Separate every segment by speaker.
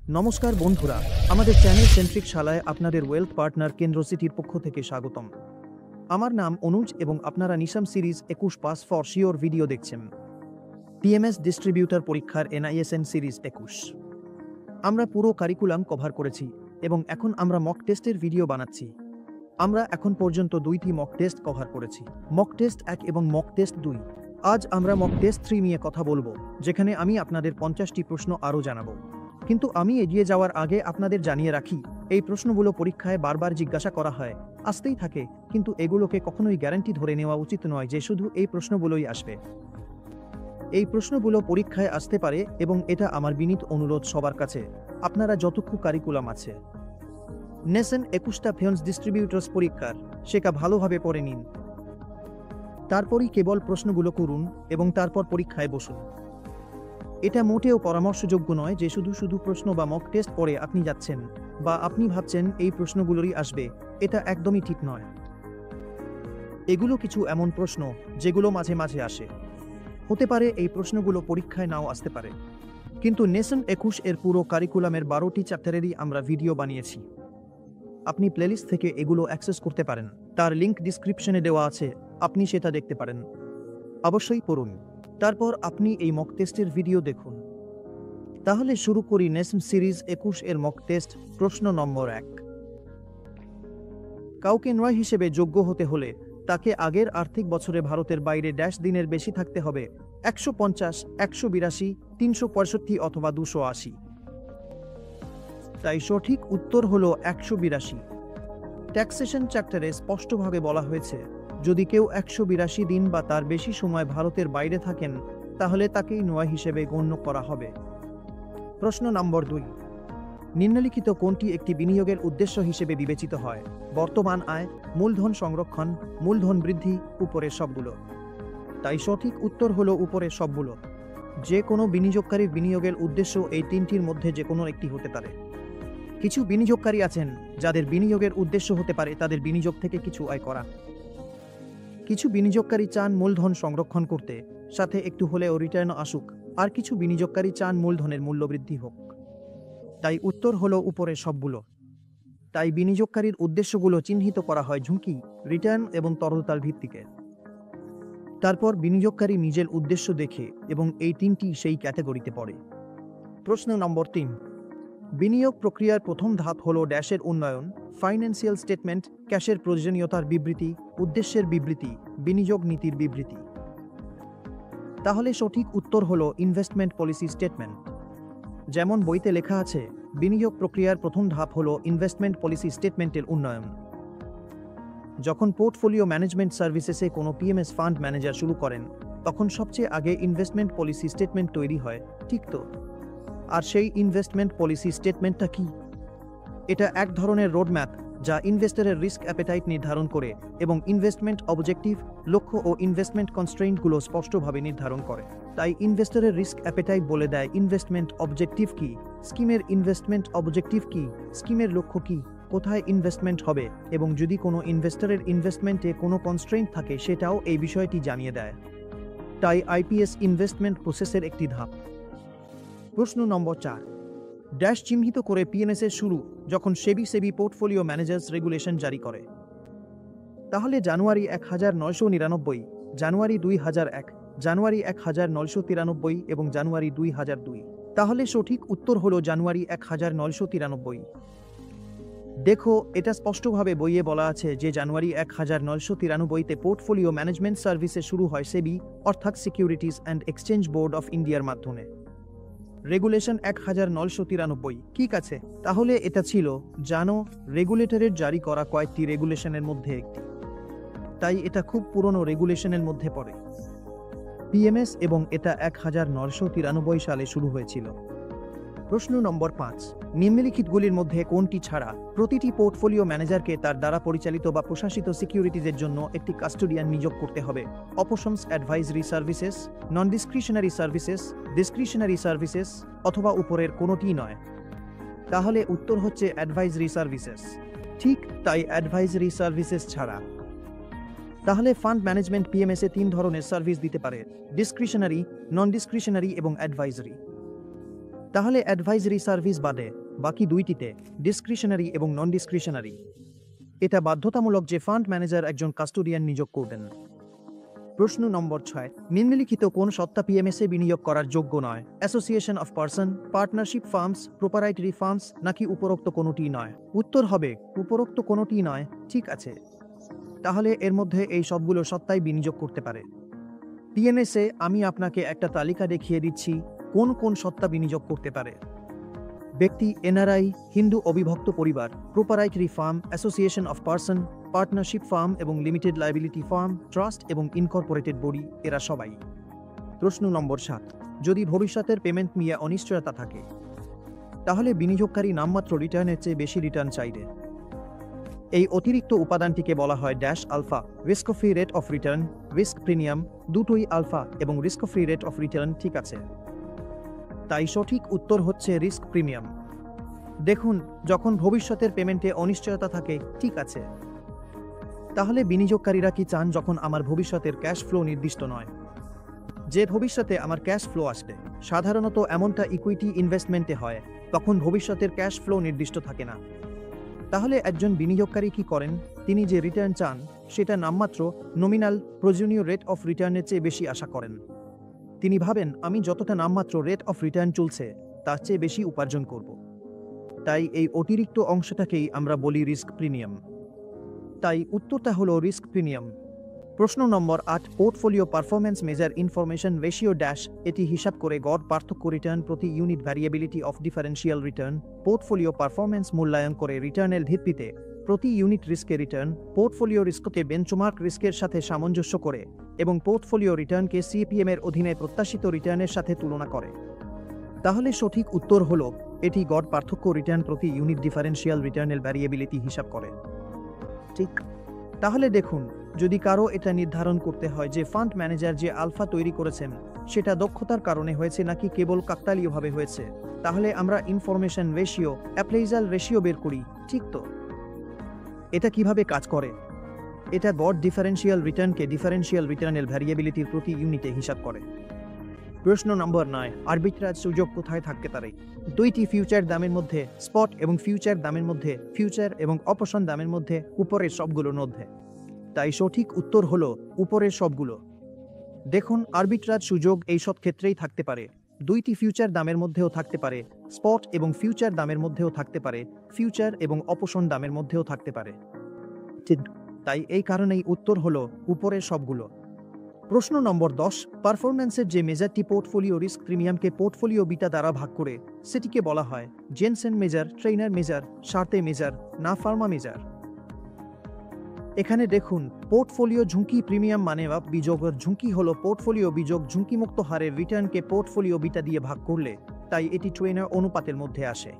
Speaker 1: নমস্কার বন্ধুরা, আমাদের চ্যানেল সেন্ট্রিক শালায় আপনাদের ওয়েলথ পার্টনার কেন্দ্র সিটির পক্ষ থেকে স্বাগতম। আমার নাম অনুজ এবং আপনারা Neesham series 21 pass for sure video দেখছেন। টিএমএস ডিস্ট্রিবিউটর পরীক্ষার এনআইএসএন সিরিজ 21 আমরা পুরো কারিকুলাম কভার করেছি এবং এখন আমরা মক টেস্টের ভিডিও বানাচ্ছি। আমরা এখন পর্যন্ত 2টি মক টেস্ট কভার করেছি, মক টেস্ট 1 এবং মক টেস্ট 2। আজ আমরা মক টেস্ট 3 নিয়ে কথা বলবো, যেখানে আমি আপনাদের 50টি প্রশ্ন আরও জানাবো। কিন্তু আমি এগিয়ে যাওয়ার আগে আপনাদের জানিয়ে রাখি, এই প্রশ্নগুলো পরীক্ষায় বারবার জিজ্ঞাসা করা হয়, আসতেই থাকে, কিন্তু এগুলোকে কখনোই গ্যারান্টি ধরে নেওয়া উচিত নয় যে শুধু এই প্রশ্নগুলোই আসবে। এই প্রশ্নগুলো পরীক্ষায় আসতে পারে এবং এটা আমার বিনীত অনুরোধ সবার কাছে, আপনারা যতক্ষণ কারিকুলাম আছে নেশন 21টা ফিয়ন্স ডিস্ট্রিবিউটর্স পরীক্ষার শেখা ভালোভাবে পড়ে নিন। তারপরই কেবল প্রশ্নগুলো করুন এবং তারপর পরীক্ষায় বসুন। এটা মোটেও পরামর্শযোগ্য নয় যে শুধু শুধু প্রশ্ন বা মক টেস্ট পড়ে আপনি যাচ্ছেন বা আপনি ভাবছেন এই প্রশ্নগুলোরই আসবে। এটা একদমই ঠিক নয়। এগুলো কিছু এমন প্রশ্ন যেগুলো মাঝে মাঝে আসে। হতে পারে এই প্রশ্নগুলো পরীক্ষায় নাও আসতে পারে, কিন্তু নেশন 21 এর পুরো কারিকুলামের 12টি চ্যাপ্টারেরই আমরা ভিডিও বানিয়েছি। আপনি প্লেলিস্ট থেকে এগুলো অ্যাক্সেস করতে পারেন, তার লিংক ডিসক্রিপশনে দেওয়া আছে, আপনি সেটা দেখতে পারেন। অবশ্যই পড়ুন, তারপর আপনি এই মক টেস্টের ভিডিও দেখুন। তাহলে শুরু করি নেশন সিরিজ 21 এর মক টেস্ট। প্রশ্ন নম্বর 1, কাউকে নয় হিসেবে যোগ্য হতে হলে তাকে আগের আর্থিক বছরে ভারতের বাইরে ড্যাশ দিনের বেশি থাকতে হবে? 150, 182, 365 অথবা 280? তাই সঠিক উত্তর হলো 182। ট্যাক্সেশন চ্যাপ্টারে স্পষ্টভাবে বলা হয়েছে, যদি কেউ 182 দিন বা তার বেশি সময় ভারতের বাইরে থাকেন তাহলে তাকেই নয় হিসেবে গণ্য করা হবে। প্রশ্ন নম্বর 2, নিম্নলিখিত কোনটি একটি বিনিয়োগের উদ্দেশ্য হিসেবে বিবেচিত হয়? বর্তমান আয়, মূলধন সংরক্ষণ, মূলধন বৃদ্ধি, উপরের সবগুলো? তাই সঠিক উত্তর হলো উপরের সবগুলো। যে কোনো বিনিয়োগকারীর বিনিয়োগের উদ্দেশ্য এই তিনটির মধ্যে যে কোনো একটি হতে পারে। কিছু বিনিয়োগকারী আছেন যাদের বিনিয়োগের উদ্দেশ্য হতে পারে তাদের বিনিয়োগ থেকে কিছু আয় করা। কিছু বিনিয়োগকারী চান মূলধন সংরক্ষণ করতে, সাথে একটু হলেও রিটার্ন আসুক, আর কিছু বিনিয়োগকারী চান মূলধনের মূল্য বৃদ্ধি হোক। তাই উত্তর হলো উপরের সবগুলো। তাই বিনিয়োগকারীর উদ্দেশ্যগুলো চিহ্নিত করা হয় ঝুঁকি, রিটার্ন এবং তরলতার ভিত্তিতে। তারপর বিনিয়োগকারী নিজের উদ্দেশ্য দেখে এবং এই তিনটি সেই ক্যাটাগরিতে পড়ে। প্রশ্ন নম্বর 3, বিনিয়োগ প্রক্রিয়ার প্রথম ধাপ হল ড্যাশের উন্নয়ন, ফাইন্যান্সিয়াল স্টেটমেন্ট, ক্যাশের প্রয়োজনীয়তার বিবৃতি, উদ্দেশ্যের বিবৃতি, বিনিয়োগ নীতির বিবৃতি? তাহলে সঠিক উত্তর হল ইনভেস্টমেন্ট পলিসি স্টেটমেন্ট। যেমন বইতে লেখা আছে, বিনিয়োগ প্রক্রিয়ার প্রথম ধাপ হল ইনভেস্টমেন্ট পলিসি স্টেটমেন্টের উন্নয়ন। যখন পোর্টফোলিও ম্যানেজমেন্ট সার্ভিসেসে কোনো পিএমএস ফান্ড ম্যানেজার শুরু করেন, তখন সবচেয়ে আগে ইনভেস্টমেন্ট পলিসি স্টেটমেন্ট তৈরি হয়, ঠিক তো? আর সেই ইনভেস্টমেন্ট পলিসি স্টেটমেন্টটা কি? এটা এক ধরনের রোডম্যাপ যা ইনভেস্টরের রিস্ক অ্যাপেটাইট নির্ধারণ করে এবং ইনভেস্টমেন্ট অবজেক্টিভ, লক্ষ্য ও ইনভেস্টমেন্ট কনস্ট্রেইন্টগুলো স্পষ্টভাবে নির্ধারণ করে। তাই ইনভেস্টরের রিস্ক অ্যাপেটাইট বলে দেয় ইনভেস্টমেন্ট অবজেক্টিভ কি, স্কিমের ইনভেস্টমেন্ট অবজেক্টিভ কি, স্কিমের লক্ষ্য কি, কোথায় ইনভেস্টমেন্ট হবে, এবং যদি কোনো ইনভেস্টরের ইনভেস্টমেন্টে কোনো কনস্ট্রেইন্ট থাকে সেটাও এই বিষয়টি জানিয়ে দেয়। তাই আইপিএস ইনভেস্টমেন্ট প্রসেসের একটি ধাপ। প্রশ্ন নম্বর 4, ড্যাশ চিহ্নিত করে পিএনএসের শুরু যখন সেবি পোর্টফোলিও ম্যানেজার্স রেগুলেশন জারি করে? তাহলে জানুয়ারি 1999, জানুয়ারি 2001, জানুয়ারি 1993 এবং জানুয়ারি 2002? তাহলে সঠিক উত্তর হলো জানুয়ারি 1993। দেখো, এটা স্পষ্টভাবে বইয়ে বলা আছে যে জানুয়ারি 1993-তে পোর্টফোলিও ম্যানেজমেন্ট সার্ভিসে শুরু হয় সেবি, অর্থাৎ securities and exchange board of ইন্ডিয়ার মাধ্যমে। রেগুলেশন 1993, ঠিক আছে? তাহলে এটা ছিল, জানো, রেগুলেটরের জারি করা কয়েকটি রেগুলেশনের মধ্যে একটি। তাই এটা খুব পুরনো রেগুলেশনের মধ্যে পড়ে পিএমএস, এবং এটা 1993 সালে শুরু হয়েছিল। প্রশ্ন নম্বর 5, নিম্নলিখিতগুলির মধ্যে কোনটি ছাড়া প্রতিটি পোর্টফোলিও ম্যানেজারকে তার দ্বারা পরিচালিত বা প্রশাসিত সিকিউরিটিজের জন্য একটি কাস্টোডিয়ান নিয়োগ করতে হবে? অপশনস অ্যাডভাইজরি সার্ভিসেস, নন ডিসক্রিশনারি সার্ভিসেস, ডিসক্রিশনারি সার্ভিসেস, অথবা উপরের কোনোটিই নয়? তাহলে উত্তর হচ্ছে অ্যাডভাইজরি সার্ভিসেস। ঠিক, তাই অ্যাডভাইজরি সার্ভিসেস ছাড়া। তাহলে ফান্ড ম্যানেজমেন্ট পিএমএসে 3 ধরনের সার্ভিস দিতে পারে: ডিসক্রিশনারি, নন ডিসক্রিশনারি এবং অ্যাডভাইজরি। তাহলে অ্যাডভাইজারি সার্ভিস বাদে বাকি দুইটিতে ডিসক্রিশনারি এবং নন ডিসক্রিশনারি, এটা বাধ্যতামূলক যে ফান্ড ম্যানেজার একজন কাস্টোডিয়ান নিয়োগ করবেন। প্রশ্ন নম্বর 6, নিম্নলিখিত কোন সত্তা পিএমএসে বিনিয়োগ করার যোগ্য নয়? Association of person, partnership firms, proprietary firms নাকি উপরোক্ত কোনোটি নয়? উত্তর হবে উপরোক্ত কোনোটি নয়। ঠিক আছে, তাহলে এর মধ্যে এই সবগুলো সত্তাই বিনিয়োগ করতে পারে। পিএমএসে আমি আপনাকে একটা তালিকা দেখিয়ে দিচ্ছি কোন কোন সত্তা বিনিয়োগ করতে পারে। ব্যক্তি, এনআরআই, হিন্দু অবিভক্ত পরিবার, proprietary firm, association of person, partnership firm এবং লিমিটেড লায়াবিলিটি ফার্ম, ট্রাস্ট এবং ইনকর্পোরেটেড বডি, এরা সবাই। প্রশ্ন নম্বর 7, যদি ভবিষ্যতের পেমেন্ট নিয়ে অনিশ্চয়তা থাকে তাহলে বিনিয়োগকারী নামমাত্র রিটার্নের চেয়ে বেশি রিটার্ন চাইবে। এই অতিরিক্ত উপাদানটিকে বলা হয় dash alpha, risk free rate of return, risk premium, দুটোই আলফা এবং risk free rate of return. ঠিক আছে, তাই সঠিক উত্তর হচ্ছে রিস্ক প্রিমিয়াম। দেখুন, যখন ভবিষ্যতের পেমেন্টে অনিশ্চয়তা থাকে, ঠিক আছে, তাহলে বিনিয়োগকারীরা কি চান যখন আমার ভবিষ্যতের ক্যাশ ফ্লো নির্দিষ্ট নয়, যে ভবিষ্যতে আমার ক্যাশ ফ্লো আসবে, সাধারণত এমনটা ইকুইটি ইনভেস্টমেন্টে হয়, তখন ভবিষ্যতের ক্যাশ ফ্লো নির্দিষ্ট থাকে না। তাহলে একজন বিনিয়োগকারী কি করেন? তিনি যে রিটার্ন চান সেটা নামমাত্র নমিনাল প্রয়োজনীয় রেট অফ রিটার্নের চেয়ে বেশি আশা করেন। তিনি ভাবেন, আমি যতটা নামমাত্র রেট অফ রিটার্ন চলছে তার চেয়ে বেশি উপার্জন করব। তাই এই অতিরিক্ত অংশটাকেই আমরা বলি রিস্ক প্রিমিয়াম। তাই উত্তরটা হলো রিস্ক প্রিমিয়াম। প্রশ্ন নম্বর 8, portfolio performance measure information ratio dash, এটি হিসাব করে গড় পার্থক্য রিটার্ন প্রতি unit variability of differential return. Portfolio performance মূল্যায়ন করে রিটার্নের ভিত্তিতে প্রতি ইউনিট রিস্কে রিটার্ন, পোর্টফোলিও রিস্ককে বেঞ্চমার্ক রিস্কের সাথে সামঞ্জস্য করে এবং পোর্টফোলিও রিটার্নকে সিপিএম এর অধীনে প্রত্যাশিত রিটার্নের সাথে তুলনা করে। তাহলে সঠিক উত্তর হলো এটি গড় পার্থক্য রিটার্ন প্রতি ইউনিট ডিফারেন্সিয়াল রিটার্নের ভ্যারিয়েবিলিটি হিসাব করে। ঠিক, তাহলে দেখুন, যদি কারো এটা নির্ধারণ করতে হয় যে ফান্ড ম্যানেজার যে আলফা তৈরি করেছেন সেটা দক্ষতার কারণে হয়েছে নাকি কেবল কাকতালীয়ভাবে হয়েছে, তাহলে আমরা ইনফরমেশন রেশিও, অ্যাপ্রেইজাল রেশিও বের করি। ঠিক তো, এটা কিভাবে কাজ করে? এটা গড় ডিফারেন্সিয়াল রিটার্নকে ডিফারেন্সিয়াল রিটার্নের ভ্যারিয়েবিলিটির প্রতি ইউনিটে হিসাব করে। প্রশ্ন নম্বর 9, আরবিট্রাজ সুযোগ কোথায় থাকতে পারে? দুইটি ফিউচার দামের মধ্যে, স্পট এবং ফিউচার দামের মধ্যে, ফিউচার এবং অপশন দামের মধ্যে, উপরের সবগুলোর মধ্যে। তাই সঠিক উত্তর হলো উপরের সবগুলো। দেখুন, আরবিট্রাজ সুযোগ এই সব ক্ষেত্রেই থাকতে পারে। দুইটি ফিউচার দামের মধ্যেও থাকতে পারে, স্পট এবং ফিউচার দামের মধ্যেও থাকতে পারে, ফিউচার এবং অপশন দামের মধ্যেও থাকতে পারে। তাই এই কারণেই উত্তর হলো উপরের সবগুলো। প্রশ্ন নম্বর 10, পারফরম্যান্সের যে মেজারটি পোর্টফোলিও রিস্ক প্রিমিয়ামকে পোর্টফোলিও বিটা দ্বারা ভাগ করে সেটিকে বলা হয় Jensen measure, Treynor measure, Sharpe measure না ফার্মা মেজার। এখানে দেখুন, পোর্টফোলিও ঝুঁকি প্রিমিয়াম মানে বিনিয়োগের ঝুঁকি হলো পোর্টফোলিও বিনিয়োগ ঝুঁকিমুক্ত হারের রিটার্নকে পোর্টফোলিও বিটা দিয়ে ভাগ করলে, তাই এটি ট্রেইনার অনুপাতের মধ্যে আসে।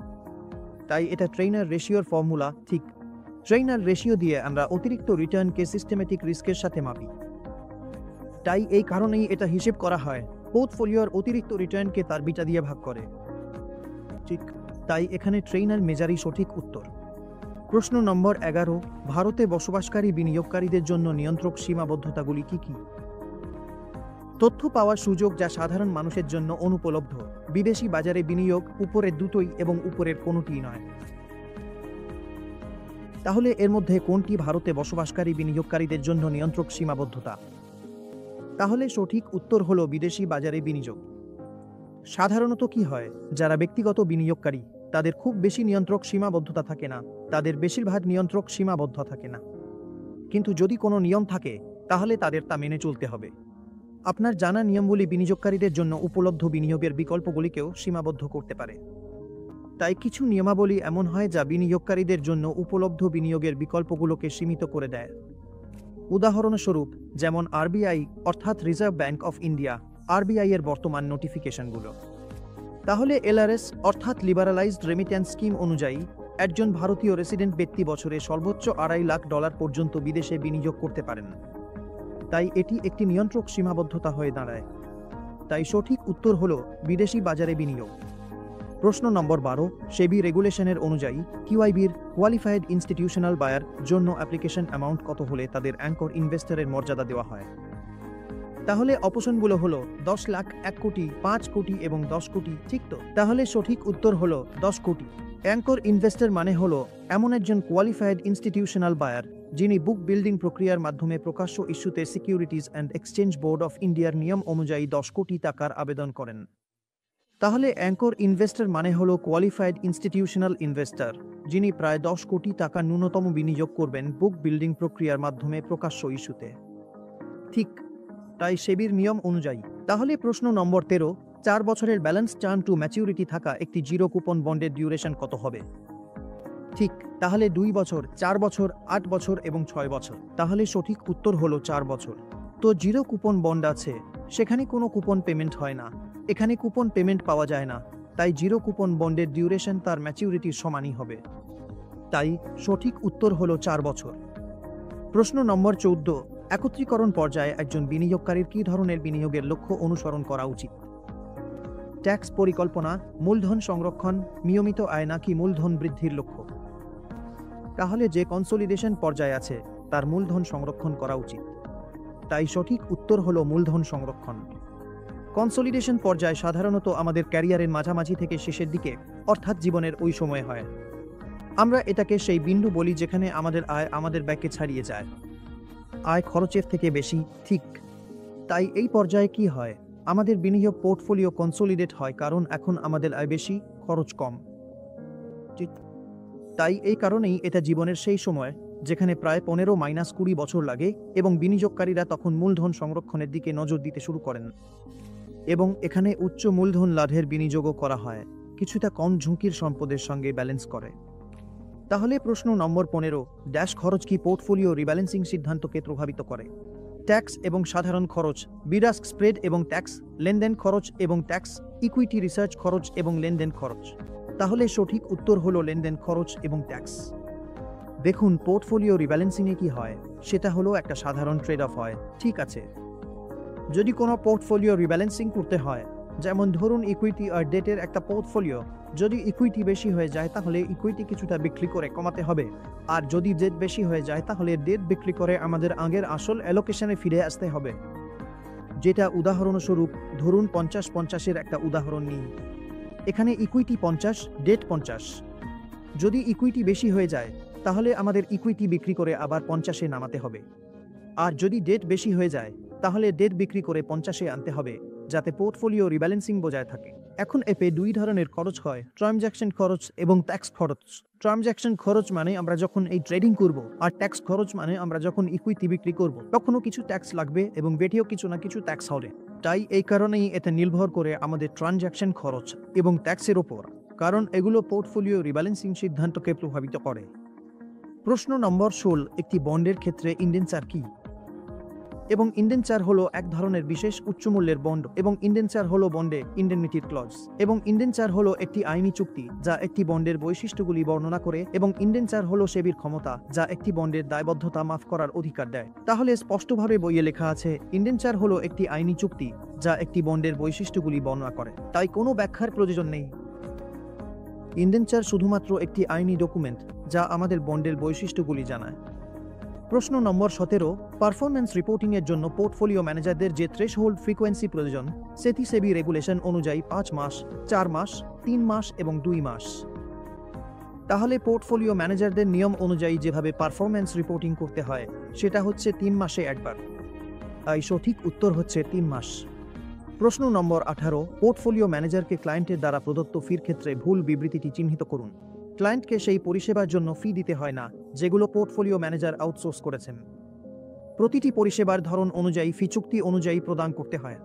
Speaker 1: তাই এটা ট্রেইনার রেশিওর ফর্মুলা। ঠিক, ট্রেইনার রেশিও দিয়ে আমরা অতিরিক্ত রিটার্নকে সিস্টেমেটিক রিস্কের সাথে মাপি। তাই এই কারণেই এটা হিসেব করা হয় পোর্টফোলিওর অতিরিক্ত রিটার্নকে তার বিটা দিয়ে ভাগ করে। ঠিক, তাই এখানে ট্রেইনার মেজারই সঠিক উত্তর। প্রশ্ন নম্বর 11, ভারতে বসবাসকারী বিনিয়োগকারীদের জন্য নিয়ন্ত্রক সীমাবদ্ধতাগুলি কি কি? তথ্য পাওয়ার সুযোগ যা সাধারণ মানুষের জন্য অনুপলব্ধ। বিদেশি বাজারে বিনিয়োগ, উপরের দুটোই এবং উপরের কোনোটিই নয়। তাহলে এর মধ্যে কোনটি ভারতে বসবাসকারী বিনিয়োগকারীদের জন্য নিয়ন্ত্রক সীমাবদ্ধতা? তাহলে সঠিক উত্তর হলো বিদেশি বাজারে বিনিয়োগ। সাধারণত কি হয়, যারা ব্যক্তিগত বিনিয়োগকারী তাদের খুব বেশি নিয়ন্ত্রক সীমাবদ্ধতা থাকে না, তাদের বেশিরভাগ নিয়ন্ত্রক সীমাবদ্ধ থাকে না। কিন্তু যদি কোনো নিয়ম থাকে তাহলে তাদের তা মেনে চলতে হবে। আপনার জানা নিয়মগুলি বিনিয়োগকারীদের জন্য উপলব্ধ বিনিয়োগের বিকল্পগুলিকেও সীমাবদ্ধ করতে পারে। তাই কিছু নিয়মাবলী এমন হয় যা বিনিয়োগকারীদের জন্য উপলব্ধ বিনিয়োগের বিকল্পগুলোকে সীমিত করে দেয়। উদাহরণস্বরূপ, যেমন আরবিআই অর্থাৎ reserve bank of India, RBI এর বর্তমান নোটিফিকেশনগুলো। তাহলে এলআরএস অর্থাৎ লিবারালাইজড রেমিট্যান্স স্কিম অনুযায়ী একজন ভারতীয় রেসিডেন্ট ব্যক্তি বছরে সর্বোচ্চ $2.5 লাখ পর্যন্ত বিদেশে বিনিয়োগ করতে পারেন। তাই এটি একটি নিয়ন্ত্রক সীমাবদ্ধতা হয়ে দাঁড়ায়। তাই সঠিক উত্তর হলো বিদেশি বাজারে বিনিয়োগ। প্রশ্ন নম্বর 12, সেবি রেগুলেশনের অনুযায়ী কিউআইবির কোয়ালিফাইড ইনস্টিটিউশনাল বায়ার জন্য অ্যাপ্লিকেশন অ্যামাউন্ট কত হলে তাদের অ্যাঙ্কর ইনভেস্টরের মর্যাদা দেওয়া হয়? তাহলে অপশনগুলো হলো 10 লাখ, 1 কোটি, 5 কোটি এবং 10 কোটি, ঠিক তো? তাহলে সঠিক উত্তর হলো 10 কোটি। অ্যাঙ্কর ইনভেস্টর মানে হলো এমন একজন কোয়ালিফাইড ইনস্টিটিউশনাল বায়ার যিনি বুক বিল্ডিং প্রক্রিয়ার মাধ্যমে প্রকাশ্য ইস্যুতে securities and exchange board of ইন্ডিয়ার নিয়ম অনুযায়ী 10 কোটি টাকার আবেদন করেন। তাহলে অ্যাঙ্কর ইনভেস্টর মানে হলো কোয়ালিফাইড ইনস্টিটিউশনাল ইনভেস্টর যিনি প্রায় 10 কোটি টাকা ন্যূনতম বিনিয়োগ করবেন বুক বিল্ডিং প্রক্রিয়ার মাধ্যমে প্রকাশ্য ইস্যুতে। ঠিক তাই সেবির নিয়ম অনুযায়ী। তাহলে প্রশ্ন নম্বর 13, 4 বছরের ব্যালেন্স টার্ম টু ম্যাচিউরিটি থাকা একটি জিরো কুপন বন্ডের ডিউরেশন কত হবে? ঠিক, তাহলে 2 বছর, 4 বছর, 8 বছর এবং 6 বছর। তাহলে সঠিক উত্তর হলো 4 বছর। তো জিরো কুপন বন্ড আছে, সেখানে কোনো কুপন পেমেন্ট হয় না, এখানে কুপন পেমেন্ট পাওয়া যায় না, তাই জিরো কুপন বন্ডের ডিউরেশন তার ম্যাচিউরিটির সমানই হবে। তাই সঠিক উত্তর হলো 4 বছর। প্রশ্ন নম্বর 14, একত্রীকরণ পর্যায়ে একজন বিনিয়োগকারীর কী ধরনের বিনিয়োগের লক্ষ্য অনুসরণ করা উচিত? ট্যাক্স পরিকল্পনা, মূলধন সংরক্ষণ, নিয়মিত আয় নাকি মূলধন বৃদ্ধির লক্ষ্য? তাহলে যে কনসোলিডেশন পর্যায়ে আছে তার মূলধন সংরক্ষণ করা উচিত। তাই সঠিক উত্তর হলো মূলধন সংরক্ষণ। কনসোলিডেশন পর্যায় সাধারণত আমাদের ক্যারিয়ারের মাঝামাঝি থেকে শেষের দিকে, অর্থাৎ জীবনের ওই সময়ে হয়। আমরা এটাকে সেই বিন্দু বলি যেখানে আমাদের আয় আমাদের ব্যয়কে ছাড়িয়ে যায়, আয় খরচের থেকে বেশি, ঠিক। তাই এই পর্যায়ে কি হয়? আমাদের বিনিয়োগ পোর্টফোলিও কনসোলিডেট হয় কারণ এখন আমাদের আয় বেশি, খরচ কম, ঠিক। তাই এই কারণেই এটা জীবনের সেই সময় যেখানে প্রায় 15-20 বছর লাগে এবং বিনিয়োগকারীরা তখন মূলধন সংরক্ষণের দিকে নজর দিতে শুরু করেন এবং এখানে উচ্চ মূলধন লাভের বিনিয়োগও করা হয়, কিছুটা কম ঝুঁকির সম্পদের সঙ্গে ব্যালেন্স করে। তাহলে প্রশ্ন নম্বর 15, ড্যাশ খরচ কি পোর্টফোলিও রিব্যালেন্সিং সিদ্ধান্তকে প্রভাবিত করে? ট্যাক্স এবং সাধারণ খরচ, বিড-আস্ক স্প্রেড এবং ট্যাক্স, লেনদেন খরচ এবং ট্যাক্স, ইকুইটি রিসার্চ খরচ এবং লেনদেন খরচ। তাহলে সঠিক উত্তর হলো লেনদেন খরচ এবং ট্যাক্স। দেখুন পোর্টফোলিও রিব্যালেন্সিংয়ে কি হয়, সেটা হলো একটা সাধারণ ট্রেড অফ হয়, ঠিক আছে। যদি কোনো পোর্টফোলিও রিব্যালেন্সিং করতে হয়, যেমন ধরুন ইকুইটি আর ডেটের একটা পোর্টফোলিও, যদি ইকুইটি বেশি হয়ে যায় তাহলে ইকুইটি কিছুটা বিক্রি করে কমাতে হবে, আর যদি ডেট বেশি হয়ে যায় তাহলে ডেট বিক্রি করে আমাদের আগের আসল অ্যালোকেশনে ফিরে আসতে হবে। যেটা উদাহরণস্বরূপ ধরুন 50-50-এর একটা উদাহরণ নিই। এখানে ইকুইটি 50, ডেট 50। যদি ইকুইটি বেশি হয়ে যায় তাহলে আমাদের ইকুইটি বিক্রি করে আবার 50-এ নামাতে হবে, আর যদি ডেট বেশি হয়ে যায় তাহলে ডেট বিক্রি করে 50-এ আনতে হবে, যাতে পোর্টফোলিও রিব্যালেন্সিং বজায় থাকে। এখন এপে দুই ধরনের খরচ হয়, ট্রানজ্যাকশন খরচ এবং ট্যাক্স খরচ। ট্রানজ্যাকশন খরচ মানে আমরা যখন এই ট্রেডিং করব, আর ট্যাক্স খরচ মানে আমরা যখন ইকুইটি বিক্রি করব তখনও কিছু ট্যাক্স লাগবে এবং বেটেও কিছু না কিছু ট্যাক্স হবে। তাই এই কারণেই এতে নির্ভর করে আমাদের ট্রানজ্যাকশন খরচ এবং ট্যাক্সের ওপর, কারণ এগুলো পোর্টফোলিও রিব্যালেন্সিং সিদ্ধান্তকে প্রভাবিত করে। প্রশ্ন নম্বর 16, একটি বন্ডের ক্ষেত্রে ইন্ডেন্সার কি? এবং ইন্ডেন্সার হলো এক ধরনের বিশেষ উচ্চমূল্যের বন্ড এবং ইন্ডেন্সার হলো বন্ডে ইন্ডেমনিটির ক্লজ এবং ইন্ডেন্সার হলো একটি আইনি চুক্তি যা একটি বন্ডের বৈশিষ্ট্যগুলি বর্ণনা করে এবং ইন্ডেন্সার হলো সেবির ক্ষমতা যা একটি বন্ডের দায়বদ্ধতা মাফ করার অধিকার দেয়। তাহলে স্পষ্টভাবে বইয়ে লেখা আছে ইন্ডেন্সার হলো একটি আইনি চুক্তি যা একটি বন্ডের বৈশিষ্ট্যগুলি বর্ণনা করে, তাই কোনো ব্যাখ্যার প্রয়োজন নেই। ইন্ডেন্সার শুধুমাত্র একটি আইনি ডকুমেন্ট যা আমাদের বন্ডের বৈশিষ্ট্যগুলি জানায়। প্রশ্ন নম্বর 17, পারফরম্যান্স রিপোর্টিংয়ের জন্য পোর্টফোলিও ম্যানেজারদের যে থ্রেশহোল্ড ফ্রিকোয়েন্সি প্রয়োজন সেটি সেবি রেগুলেশন অনুযায়ী 5 মাস, 4 মাস, 3 মাস এবং 2 মাস। তাহলে পোর্টফোলিও ম্যানেজারদের নিয়ম অনুযায়ী যেভাবে পারফরম্যান্স রিপোর্টিং করতে হয় সেটা হচ্ছে 3 মাসে একবার। তাই সঠিক উত্তর হচ্ছে 3 মাস। প্রশ্ন নম্বর 18, পোর্টফোলিও ম্যানেজারকে ক্লায়েন্টের দ্বারা প্রদত্ত ফির ক্ষেত্রে ভুল বিবৃতিটি চিহ্নিত করুন। ক্লায়েন্টকে সেই পরিষেবার জন্য ফি দিতে হয় না যেগুলো পোর্টফোলিও ম্যানেজার আউটসোর্স করেছেন। প্রতিটি পরিষেবার ধরন অনুযায়ী ফি চুক্তি অনুযায়ী প্রদান করতে হয়।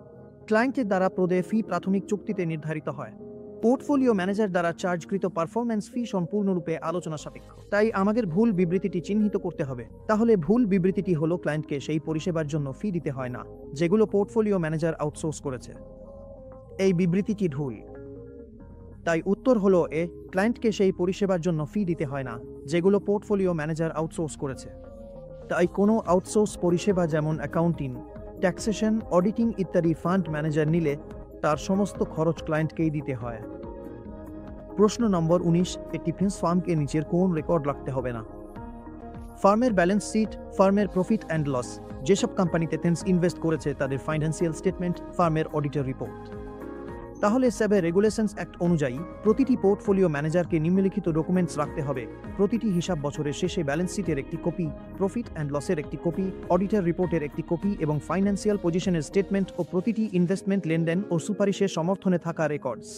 Speaker 1: ক্লায়েন্টের দ্বারা প্রদেয় ফি প্রাথমিক চুক্তিতে নির্ধারিত হয়। পোর্টফোলিও ম্যানেজার দ্বারা চার্জকৃত পারফরম্যান্স ফি সম্পূর্ণরূপে আলোচনা সাপেক্ষ। তাই আমাদের ভুল বিবৃতিটি চিহ্নিত করতে হবে। তাহলে ভুল বিবৃতিটি হলো ক্লায়েন্টকে সেই পরিষেবার জন্য ফি দিতে হয় না যেগুলো পোর্টফোলিও ম্যানেজার আউটসোর্স করেছে। এই বিবৃতিটি ভুল। তাই উত্তর হলো এ, ক্লায়েন্টকে সেই পরিষেবার জন্য ফি দিতে হয় না যেগুলো পোর্টফোলিও ম্যানেজার আউটসোর্স করেছে। তাই কোনো আউটসোর্স পরিষেবা যেমন অ্যাকাউন্টিং, ট্যাক্সেশন, অডিটিং ইত্যাদি ফান্ড ম্যানেজার নিলে তার সমস্ত খরচ ক্লায়েন্টকেই দিতে হয়। প্রশ্ন নম্বর 19, একটি ফিন্স ফার্মকে নিচের কোন রেকর্ড রাখতে হবে না? ফার্মের ব্যালেন্স শিট, ফার্মের প্রফিট অ্যান্ড লস, যেসব কোম্পানিতে থেমস ইনভেস্ট করেছে তাদের ফাইন্যান্সিয়াল স্টেটমেন্ট, ফার্মের অডিটর রিপোর্ট। তাহলে সেবে রেগুলেশনস অ্যাক্ট অনুযায়ী প্রতিটি পোর্টফোলিও ম্যানেজারকে নিম্নলিখিত ডকুমেন্টস রাখতে হবে। প্রতিটি হিসাব বছরের শেষে ব্যালেন্স শিটের একটি কপি, প্রফিট অ্যান্ড লসের একটি কপি, অডিটর রিপোর্টের একটি কপি এবং ফাইন্যান্সিয়াল পজিশনের স্টেটমেন্ট ও প্রতিটি ইনভেস্টমেন্ট লেনদেন ও সুপারিশের সমর্থনে থাকা রেকর্ডস।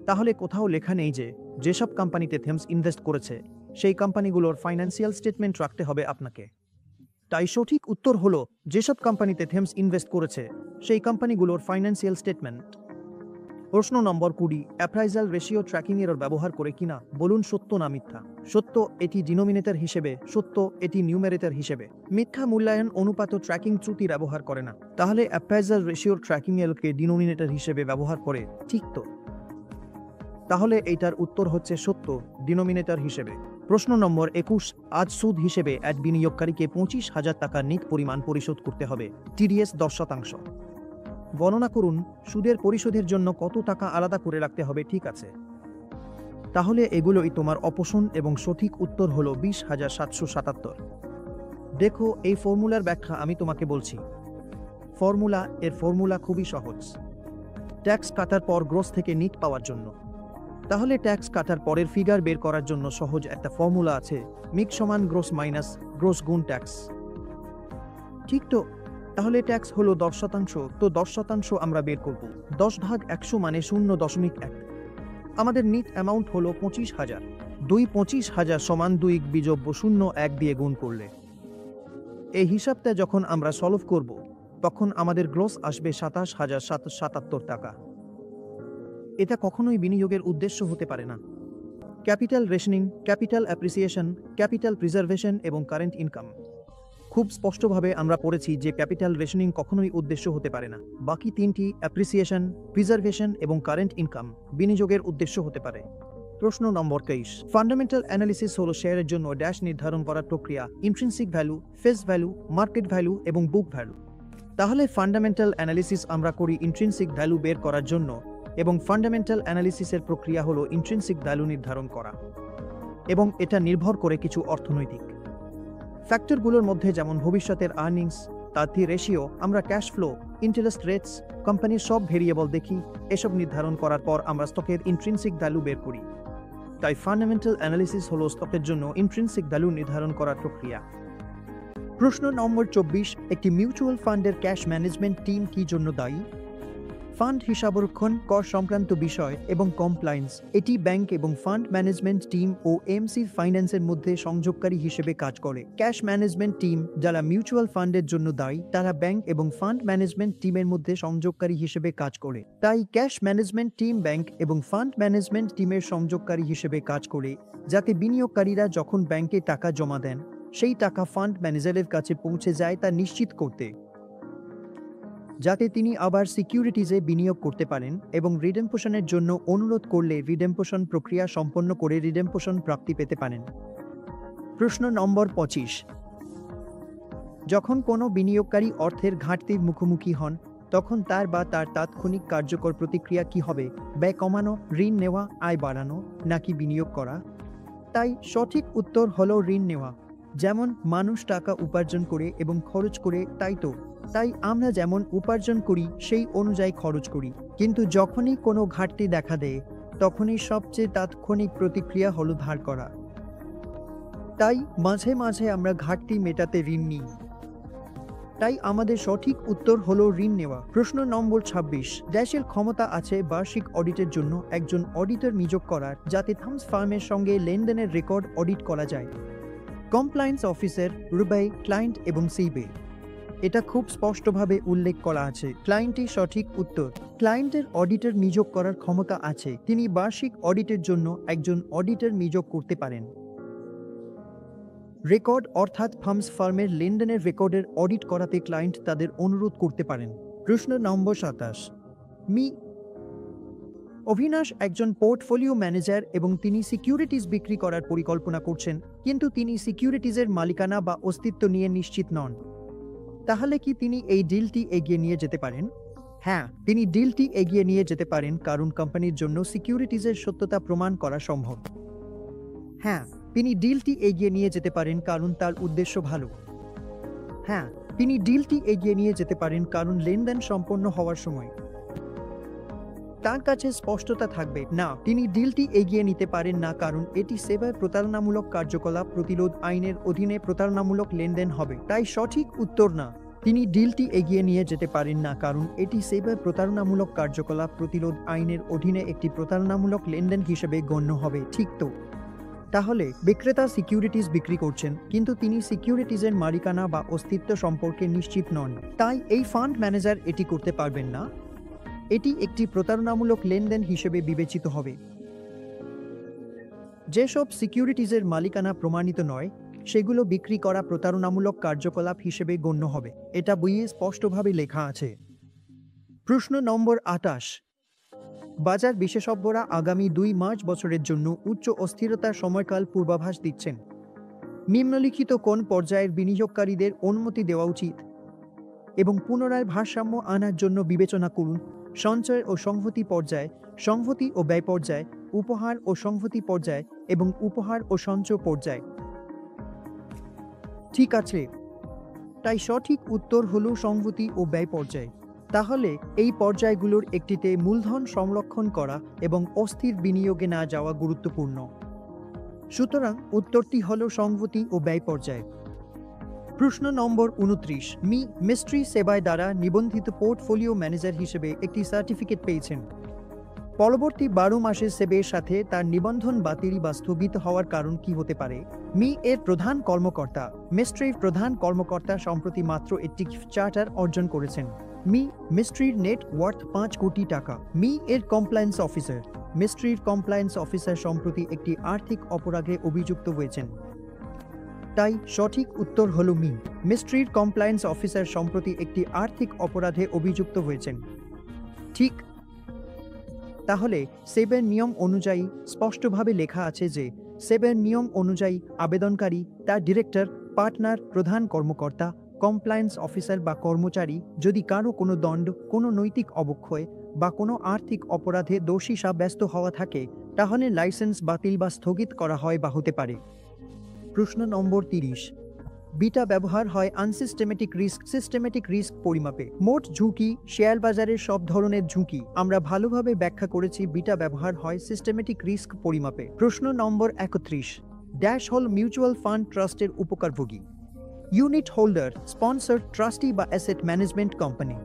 Speaker 1: তাহলে কোথাও লেখা নেই যে যেসব কোম্পানিতে থেমস ইনভেস্ট করেছে সেই কোম্পানিগুলোর ফাইন্যান্সিয়াল স্টেটমেন্ট রাখতে হবে আপনাকে। তাই সঠিক উত্তর হলো যেসব কোম্পানিতে থেমস ইনভেস্ট করেছে সেই কোম্পানিগুলোর ফাইন্যান্সিয়াল স্টেটমেন্ট। প্রশ্ন নম্বর 20, অ্যাপ্রাইজাল রেশিও ট্র্যাকিং এরর ব্যবহার করে কিনা বলুন সত্য না মিথ্যা। সত্য, এটি ডিনোমিনেটর হিসেবে, সত্য এটি নিউমেরেটর হিসেবে। মিথ্যা, মূল্যায়ন অনুপাত ট্র্যাকিং ত্রুটি ব্যবহার করে না। তাহলে অ্যাপ্রাইজাল রেশিওর ট্র্যাকিং এররকে ডিনোমিনেটর হিসেবে ব্যবহার করে, ঠিক তো? তাহলে এইটার উত্তর হচ্ছে সত্য, ডিনোমিনেটর হিসেবে। প্রশ্ন নম্বর 21, আজ সুদ হিসেবে এক বিনিয়োগকারীকে 25,000 টাকা নিট পরিমাণ পরিশোধ করতে হবে, টিডিএস 10%। গণনা করুন সুদের পরিশোধের জন্য কত টাকা আলাদা করে রাখতে হবে। ঠিক আছে, তাহলে এগুলোই তোমার অপশন এবং সঠিক উত্তর হলো 20,777। দেখো, এই ফর্মুলার ব্যাখ্যা আমি তোমাকে বলছি। এর ফর্মুলা খুবই সহজ। ট্যাক্স কাটার পর গ্রস থেকে নিট পাওয়ার জন্য। তাহলে ট্যাক্স কাটার পরের ফিগার বের করার জন্য সহজ একটা ফর্মুলা আছে, মিক সমান গ্রস মাইনাস গ্রস গুণ ট্যাক্স। ঠিক তো? তাহলে ট্যাক্স হলো 10%, তো 10% আমরা বের করব। 10 ভাগ 100 মানে 0.1। আমাদের নিট অ্যামাউন্ট হলো 25,000। 25,000 সমান 2 বিযোগ 0.1 দিয়ে গুণ করলে এই হিসাবটা যখন আমরা সলভ করব তখন আমাদের গ্রস আসবে 27,777 টাকা। এটা কখনোই বিনিয়োগের উদ্দেশ্য হতে পারে না। Capital rationing, capital appreciation, capital preservation এবং কারেন্ট ইনকাম, খুব স্পষ্টভাবে আমরা পড়েছি যে ক্যাপিটাল রেশনিং কখনোই উদ্দেশ্য হতে পারে না। বাকি তিনটি, অ্যাপ্রিসিয়েশন, প্রিজার্ভেশন এবং কারেন্ট ইনকাম, বিনিয়োগের উদ্দেশ্য হতে পারে। প্রশ্ন নম্বর 23, ফান্ডামেন্টাল অ্যানালিসিস হলো শেয়ারের জন্য ড্যাশ নির্ধারণ করার প্রক্রিয়া, intrinsic value, face value, market value এবং বুক ভ্যালু। তাহলে ফান্ডামেন্টাল অ্যানালিসিস আমরা করি ইন্ট্রিনসিক ভ্যালু বের করার জন্য, এবং ফান্ডামেন্টাল অ্যানালিসিসের প্রক্রিয়া হলো ইন্ট্রিনসিক ভ্যালু নির্ধারণ করা, এবং এটা নির্ভর করে কিছু অর্থনৈতিক ফ্যাক্টরগুলোর মধ্যে, যেমন ভবিষ্যতের আর্নিংস, তার রেশিও, আমরা ক্যাশ ফ্লো, ইন্টারেস্ট রেটস, কোম্পানির সব ভেরিয়েবল দেখি। এসব নির্ধারণ করার পর আমরা স্টকের ইন্ট্রিনসিক ভ্যালু বের করি। তাই ফান্ডামেন্টাল অ্যানালিসিস হলো স্টকের জন্য ইন্ট্রিনসিক ভ্যালু নির্ধারণ করার প্রক্রিয়া। প্রশ্ন নম্বর 24, একটি মিউচুয়াল ফান্ডের ক্যাশ ম্যানেজমেন্ট টিম কি জন্য দায়ী? ফান্ড হিসাবরক্ষণ, কর সংক্রান্ত বিষয় এবং কমপ্লায়েন্স। এটি ব্যাংক এবং ফান্ড ম্যানেজমেন্ট টিম ও এমসি ফাইন্যান্সের মধ্যে সংযোগকারী হিসেবে কাজ করে। ক্যাশ ম্যানেজমেন্ট টিম যারা মিউচুয়াল ফান্ডের জন্য দায়ী তারা ব্যাংক এবং ফান্ড ম্যানেজমেন্ট টিমের মধ্যে সংযোগকারী হিসেবে কাজ করে। তাই ক্যাশ ম্যানেজমেন্ট টিম ব্যাংক এবং ফান্ড ম্যানেজমেন্ট টিমের সংযোগকারী হিসেবে কাজ করে, যাতে বিনিয়োগকারীরা যখন ব্যাংকে টাকা জমা দেন সেই টাকা ফান্ড ম্যানেজারের কাছে পৌঁছে যায় তা নিশ্চিত করতে, যাতে তিনি আবার সিকিউরিটিজে বিনিয়োগ করতে পারেন এবং রিডেম্পশনের জন্য অনুরোধ করলে রিডেম্পশন প্রক্রিয়া সম্পন্ন করে রিডেম্পশন প্রাপ্তি পেতে পারেন। প্রশ্ন নম্বর 25, যখন কোনো বিনিয়োগকারী অর্থের ঘাটতির মুখোমুখি হন তখন তার বা তার তাৎক্ষণিক কার্যকর প্রতিক্রিয়া কি হবে? ব্যয় কমানো, ঋণ নেওয়া, আয় বাড়ানো, নাকি বিনিয়োগ করা? তাই সঠিক উত্তর হলো ঋণ নেওয়া। যেমন মানুষ টাকা উপার্জন করে এবং খরচ করে, তাই আমরা যেমন উপার্জন করি সেই অনুযায়ী খরচ করি, কিন্তু যখনই কোনো ঘাটতি দেখা দেয় তখনই সবচেয়ে তাৎক্ষণিক প্রতিক্রিয়া হলো ধার করা। তাই মাঝে মাঝে আমরা ঘাটতি মেটাতে ঋণ নিই। তাই আমাদের সঠিক উত্তর হলো ঋণ নেওয়া। প্রশ্ন নম্বর 26, ড্যাশের ক্ষমতা আছে বার্ষিক অডিটের জন্য একজন অডিটর নিয়োগ করার, যাতে থামস ফার্মের সঙ্গে লেনদেনের রেকর্ড অডিট করা যায়। কমপ্লায়েন্স অফিসার, রুবাই, ক্লায়েন্ট এবং সিবে। এটা খুব স্পষ্টভাবে উল্লেখ করা আছে। ক্লায়েন্টই সঠিক উত্তর। ক্লায়েন্টের অডিটর নিয়োগ করার ক্ষমতা আছে, তিনি বার্ষিক অডিটের জন্য একজন অডিটর নিয়োগ করতে পারেন। রেকর্ড অর্থাৎ ফার্মস ফার্মের লেনদেনের রেকর্ডের অডিট করাতে ক্লায়েন্ট তাদের অনুরোধ করতে পারেন। প্রশ্ন নম্বর 27, অভিনাশ একজন পোর্টফোলিও ম্যানেজার এবং তিনি সিকিউরিটিজ বিক্রি করার পরিকল্পনা করছেন, কিন্তু তিনি সিকিউরিটিজের মালিকানা বা অস্তিত্ব নিয়ে নিশ্চিত নন। তাহলে কি তিনি এই ডিলটি এগিয়ে নিয়ে যেতে পারেন? হ্যাঁ, তিনি ডিলটি এগিয়ে নিয়ে যেতে পারেন, কারণ কোম্পানির জন্য সিকিউরিটিজের সত্যতা প্রমাণ করা সম্ভব। হ্যাঁ, তিনি ডিলটি এগিয়ে নিয়ে যেতে পারেন কারণ তার উদ্দেশ্য ভালো। হ্যাঁ, তিনি ডিলটি এগিয়ে নিয়ে যেতে পারেন কারণ লেনদেন সম্পন্ন হওয়ার সময় তার কাছে স্পষ্টতা থাকবে। না, তিনি ডিলটি এগিয়ে নিতে পারেন না কারণ এটি সেবায় প্রতারণামূলক কার্যকলাপ প্রতিরোধ আইনের অধীনে প্রতারণামূলক লেনদেন হবে। তাই সঠিক উত্তর না, তিনি ডিলটি এগিয়ে নিয়ে যেতে পারেন না কারণ এটি সেবায় প্রতারণামূলক কার্যকলাপ প্রতিরোধ আইনের অধীনে একটি প্রতারণামূলক লেনদেন হিসেবে গণ্য হবে। ঠিক তো? তাহলে বিক্রেতা সিকিউরিটিজ বিক্রি করছেন কিন্তু তিনি সিকিউরিটিজের মালিকানা বা অস্তিত্ব সম্পর্কে নিশ্চিত নন, তাই এই ফান্ড ম্যানেজার এটি করতে পারবেন না। এটি একটি প্রতারণামূলক লেনদেন হিসেবে বিবেচিত হবে। যেসব সিকিউরিটিজের মালিকানা প্রমাণিত নয় সেগুলো বিক্রি করা প্রতারণামূলক কার্যকলাপ হিসেবে গণ্য হবে। এটা বইয়ে স্পষ্টভাবে লেখা আছে। প্রশ্ন নম্বর 28। বাজার বিশেষজ্ঞরা আগামী 2 মার্চ বছরের জন্য উচ্চ অস্থিরতার সময়কাল পূর্বাভাস দিচ্ছেন। নিম্নলিখিত কোন পর্যায়ের বিনিয়োগকারীদের অনুমতি দেওয়া উচিত এবং পুনরায় ভারসাম্য আনার জন্য বিবেচনা করুন? সঞ্চয় ও সংহতি পর্যায়, সংহতি ও ব্যয় পর্যায়, উপহার ও সংহতি পর্যায় এবং উপহার ও সঞ্চয় পর্যায়। ঠিক আছে, তাই সঠিক উত্তর হলো সংহতি ও ব্যয় পর্যায়। তাহলে এই পর্যায়গুলোর একটিতে মূলধন সংরক্ষণ করা এবং অস্থির বিনিয়োগে না যাওয়া গুরুত্বপূর্ণ। সুতরাং উত্তরটি হলো সংহতি ও ব্যয় পর্যায়। প্রশ্ন নম্বর 29। মিস্ট্রি সেবায় দ্বারা নিবন্ধিত পোর্টফোলিও ম্যানেজার হিসেবে একটি সার্টিফিকেট পেয়েছেন। পরবর্তী 12 মাসের সেবের সাথে তার নিবন্ধন বাতিল বা স্থগিত হওয়ার কারণ কি হতে পারে? এর প্রধান কর্মকর্তা, মিস্ট্রির প্রধান কর্মকর্তা সম্প্রতি মাত্র একটি চার্টার অর্জন করেছেন। মিস্ট্রির নেট ওয়ার্থ 5 কোটি টাকা। এর কমপ্লায়েন্স অফিসার, মিস্ট্রির কমপ্লায়েন্স অফিসার সম্প্রতি একটি আর্থিক অপরাধে অভিযুক্ত হয়েছেন। তাই সঠিক উত্তর হল মিস্ট্রির কমপ্লায়েন্স অফিসার সম্প্রতি একটি আর্থিক অপরাধে অভিযুক্ত হয়েছেন। ঠিক। তাহলে সেবের নিয়ম অনুযায়ী স্পষ্টভাবে লেখা আছে যে সেবের নিয়ম অনুযায়ী আবেদনকারী, তার ডিরেক্টর, পার্টনার, প্রধান কর্মকর্তা, কমপ্লায়েন্স অফিসার বা কর্মচারী যদি কারো কোনো দণ্ড, কোনো নৈতিক অবক্ষয় বা কোনো আর্থিক অপরাধে দোষী সাব্যস্ত হওয়া থাকে তাহলে লাইসেন্স বাতিল বা স্থগিত করা হয় বা হতে পারে। প্রশ্ন নম্বর 30। বিটা ব্যবহার হয় আনসিস্টেমেটিক রিস্ক, সিস্টেমেটিক রিস্ক পরিমাপে। মোট ঝুঁকি, শেয়ার বাজারের সব ধরনের ঝুঁকি আমরা ভালোভাবে ব্যাখ্যা করেছি। বিটা ব্যবহার হয় সিস্টেমেটিক রিস্ক পরিমাপে। প্রশ্ন নম্বর 31। ড্যাশ হল মিউচুয়াল ফান্ড ট্রাস্টের উপকারভোগী। ইউনিট হোল্ডার, স্পন্সর, ট্রাস্টি বা অ্যাসেট ম্যানেজমেন্ট কোম্পানি।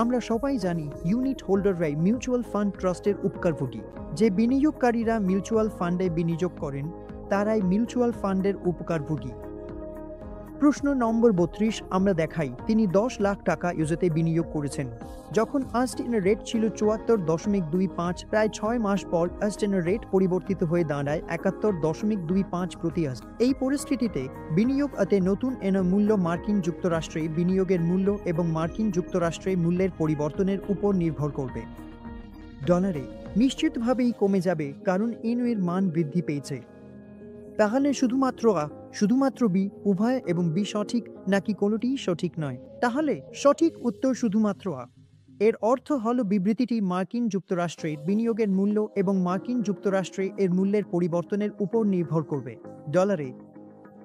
Speaker 1: আমরা সবাই জানি ইউনিট হোল্ডাররাই মিউচুয়াল ফান্ড ট্রাস্টের উপকারভোগী। যে বিনিয়োগকারীরা মিউচুয়াল ফান্ডে বিনিয়োগ করেন তারাই মিউচুয়াল ফান্ডের উপকারভোগী। প্রশ্ন নম্বর 32। আমরা দেখাই তিনি 10 লাখ টাকা ইউজেতে বিনিয়োগ করেছেন যখন আস্টেনের রেট ছিল 74.25। প্রায় 6 মাস পর আস্টেনের রেট পরিবর্তিত হয়ে দাঁড়ায় 71.25 প্রতি আস্ট। এই পরিস্থিতিতে বিনিয়োগ নতুন মূল্য মার্কিন যুক্তরাষ্ট্রে বিনিয়োগের মূল্য এবং মার্কিন যুক্তরাষ্ট্রে মূল্যের পরিবর্তনের উপর নির্ভর করবে। ডলারে নিশ্চিতভাবেই কমে যাবে কারণ এর মান বৃদ্ধি পেয়েছে। তাহলে শুধুমাত্র বি উভয় এবং বি সঠিক নাকি কোনোটিই সঠিক নয়? তাহলে সঠিক উত্তর শুধুমাত্র আ। এর অর্থ হল বিবৃতিটি মার্কিন যুক্তরাষ্ট্রে বিনিয়োগের মূল্য এবং মার্কিন যুক্তরাষ্ট্রে এর মূল্যের পরিবর্তনের উপর নির্ভর করবে ডলারে।